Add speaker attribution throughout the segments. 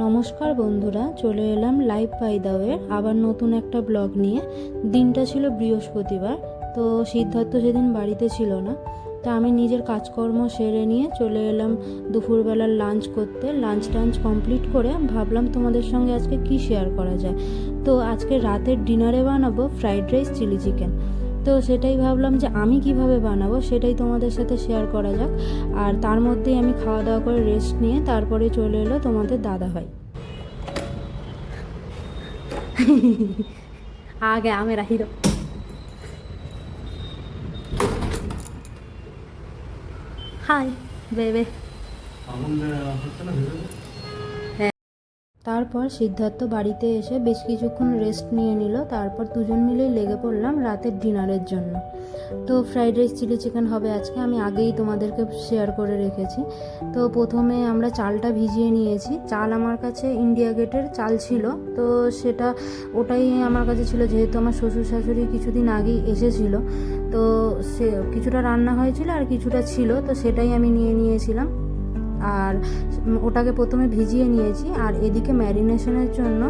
Speaker 1: নমস্কার বন্ধুরা, চলে এলাম লাইভ বাই দ্য ওয়ের আবার নতুন একটা ব্লগ নিয়ে। দিনটা ছিল বৃহস্পতিবার, তো সিদ্ধার্থ সেদিন বাড়িতে ছিল না। তা আমি নিজের কাজকর্ম সেরে নিয়ে চলে এলাম দুপুরবেলার লাঞ্চ করতে। লাঞ্চ কমপ্লিট করে ভাবলাম তোমাদের সঙ্গে আজকে কি শেয়ার করা যায়। তো আজকে রাতের ডিনারে বানাবো ফ্রাইড রাইস, চিলি চিকেন। তো সেটাই ভাবলাম যে আমি কিভাবে বানাবো সেটাই তোমাদের সাথে শেয়ার করা যাক। আর তার মধ্যেই আমি খাওয়া দাওয়া করে রেস্ট নিয়ে তারপরে চলে এলো তোমাদের দাদা ভাই। আগে আমেরা হিরো। হাই বেবে। তারপর সিদ্ধার্থ বাড়িতে এসে বেশ কিছুক্ষণ রেস্ট নিয়ে নিল। তারপর দুজন মিলেই লেগে পড়লাম রাতের ডিনারের জন্য। তো ফ্রাইড রাইস, চিলি চিকেন হবে আজকে। আমি আগেই তোমাদেরকে শেয়ার করে রেখেছি। তো প্রথমে আমরা চালটা ভিজিয়ে নিয়েছি। চাল আমার কাছে ইন্ডিয়া গেটের চাল ছিল, তো ওটাই আমার কাছে ছিল, যেহেতু আমার শ্বশুর শাশুড়ি কিছুদিন আগেই এসেছিল। তো সে কিছুটা রান্না হয়েছিল আর কিছুটা ছিল, তো সেটাই আমি নিয়ে নিয়েছিলাম। আর ওটাকে প্রথমে ভিজিয়ে নিয়েছি। আর এদিকে ম্যারিনেশনের জন্য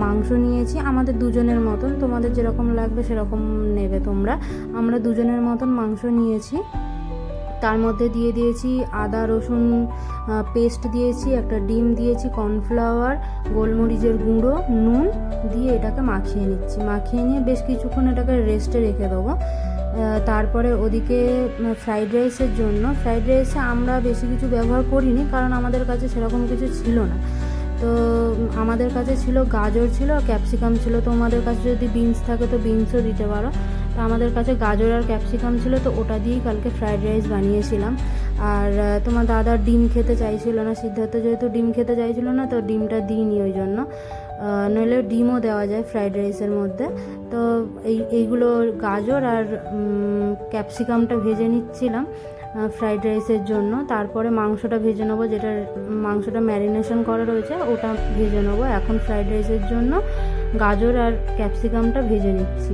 Speaker 1: মাংস নিয়েছি আমাদের দুজনের মতন, তোমাদের যেরকম লাগবে সেরকম নেবে তোমরা। আমরা দুজনের মতন মাংস নিয়েছি। তার মধ্যে দিয়ে দিয়েছি আদা রসুন পেস্ট দিয়েছি, একটা ডিম দিয়েছি, কর্নফ্লাওয়ার, গোলমরিচের গুঁড়ো, নুন দিয়ে এটাকে মাখিয়ে নিচ্ছি। মাখিয়ে নিয়ে বেশ কিছুক্ষণ এটাকে রেস্টে রেখে দেবো। তারপরে ওদিকে ফ্রাইড রাইসে আমরা বেশি কিছু ব্যবহার করিনি, কারণ আমাদের কাছে সেরকম কিছু ছিল না। তো আমাদের কাছে ছিল গাজর, ছিল ক্যাপসিকাম ছিল। তোমাদের কাছে যদি বিনস থাকে তো বিনসও দিতে পারো। তো আমাদের কাছে গাজর আর ক্যাপসিকাম ছিল, তো ওটা দিয়েই কালকে ফ্রাইড রাইস বানিয়েছিলাম। আর তোমার দাদা ডিম খেতে চাইছিল না, সিদ্ধার্থ যেহেতু ডিম খেতে চাইছিল না, তো ডিমটা দিইনি ওই জন্য। নইলে ডিমও দেওয়া যায় ফ্রাইড রাইসের মধ্যে। তো এইগুলো গাজর আর ক্যাপসিকামটা ভেজে নিচ্ছিলাম ফ্রাইড রাইসের জন্য। তারপরে মাংসটা ভেজে নেবো, যেটা মাংসটা ম্যারিনেশন করা রয়েছে ওটা ভেজে নেবো। এখন ফ্রাইড রাইসের জন্য গাজর আর ক্যাপসিকামটা ভেজে নিচ্ছি।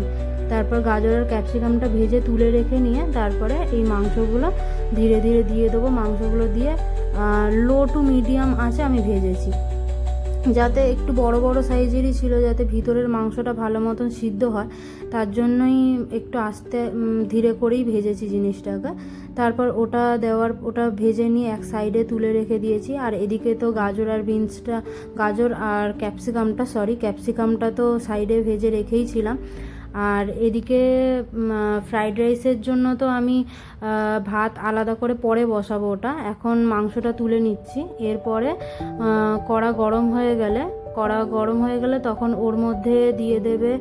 Speaker 1: তারপর গাজর আর ক্যাপসিকামটা ভেজে তুলে রেখে নিয়ে তারপরে এই মাংসগুলো ধীরে ধীরে দিয়ে দেবো। মাংসগুলো দিয়ে লো টু মিডিয়াম আঁচে আমি ভেজেছি, যাতে একটু বড় বড় সাইজেরই ছিল, যাতে ভিতরের মাংসটা ভালো মতন সিদ্ধ হয়। তার জন্যই একটু আস্তে ধীরে করেই ভেজেছি জিনিসটাকে। তারপর ওটা ভেজে নিয়ে এক সাইডে তুলে রেখে দিয়েছি। আর এদিকে তো গাজর আর ক্যাপসিকামটা তো সাইডে ভেজে রেখেই ছিলাম। আর এদিকে ফ্রাইড রাইসের জন্য তো আমি ভাত আলাদা করে পরে বসাবো, ওটা এখন মাংসটা তুলে নিচ্ছি। এরপরে কড়া গরম হয়ে গেলে তখন ওর মধ্যে দিয়ে দেবে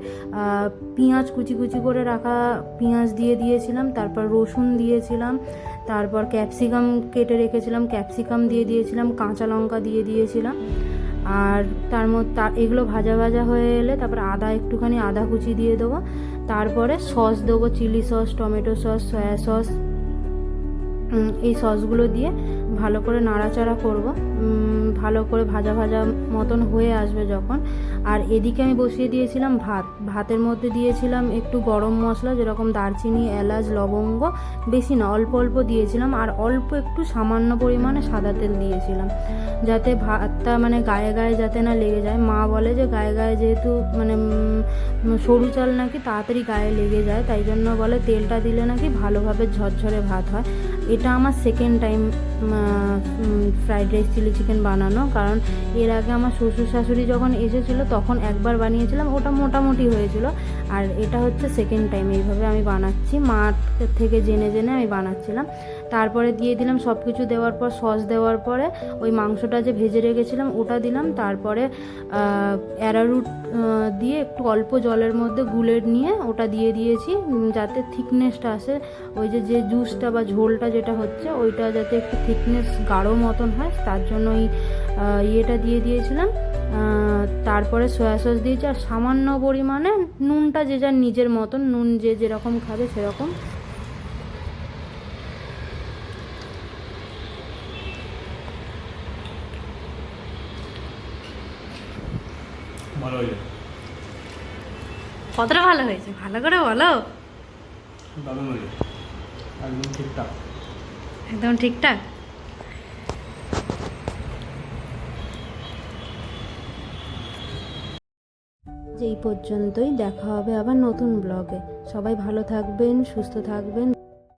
Speaker 1: পেঁয়াজ, কুচি কুচি করে রাখা পেঁয়াজ দিয়ে দিয়েছিলাম। তারপর রসুন দিয়েছিলাম, তারপর ক্যাপসিকাম কেটে রেখেছিলাম, ক্যাপসিকাম দিয়ে দিয়েছিলাম, কাঁচা লঙ্কা দিয়ে দিয়েছিলাম। আর তার মধ্যে এগুলো ভাজা ভাজা হয়ে এলে তারপর একটুখানি আদা কুচি দিয়ে দেবো। তারপরে সস দেবো, chilli sauce, tomato sauce, soya sauce, এই সসগুলো দিয়ে ভালো করে নাড়াচাড়া করব, ভালো করে ভাজা ভাজা মতন হয়ে আসবে যখন। আর এদিকে আমি বসিয়ে দিয়েছিলাম ভাতের মধ্যে দিয়েছিলাম একটু গরম মশলা, যেরকম দারচিনি, এলাচ, লবঙ্গ, বেশি না অল্প অল্প দিয়েছিলাম। আর অল্প একটু সামান্য পরিমাণে সাদা তেল দিয়েছিলাম, যাতে ভাতটা মানে গায়ে গায়ে যাতে না লেগে যায়। মা বলে যে গায়ে গায়ে যেহেতু মানে সরু চাল নাকি তাড়াতাড়ি গায়ে লেগে যায়, তাই জন্য বলে তেলটা দিলে নাকি ভালোভাবে ঝরঝরে ভাত হয়। এটা আমার second time fried rice, chilli chicken বানানো, কারণ এর আগে আমার শ্বশুর শাশুড়ি যখন এসেছিলো তখন একবার বানিয়েছিলাম, ওটা মোটামুটি হয়েছিল। আর এটা হচ্ছে সেকেন্ড টাইম এইভাবে আমি বানাচ্ছি, মার থেকে জেনে আমি বানাচ্ছিলাম। তারপরে দিয়ে দিলাম সব কিছু দেওয়ার পর, সস দেওয়ার পরে ওই মাংসটা যে ভেজে রেখেছিলাম ওটা দিলাম। তারপরে অ্যারারুট দিয়ে একটু অল্প জলের মধ্যে গুলে নিয়ে ওটা দিয়ে দিয়েছি, যাতে থিকনেসটা আসে। ওই যে জুসটা বা ঝোলটা যেটা হচ্ছে ওইটা যাতে একটু থিকনেস গাঢ় মতন হয়, তার জন্য ওই ইয়েটা দিয়ে দিয়েছিলাম। তারপরে সয়া সস দিয়েছি, আর সামান্য পরিমাণে নুনটা যে যার নিজের মতন, নুন যে যেরকম খাবে সেরকম। কতটা ভালো হয়েছে ভালো করে বলো।
Speaker 2: দারুণ হয়েছে, একদম ঠিকঠাক।
Speaker 1: একদম ঠিকঠাক। এই পর্যন্তই, দেখা হবে আবার নতুন ব্লগে। সবাই ভালো থাকবেন, সুস্থ থাকবেন,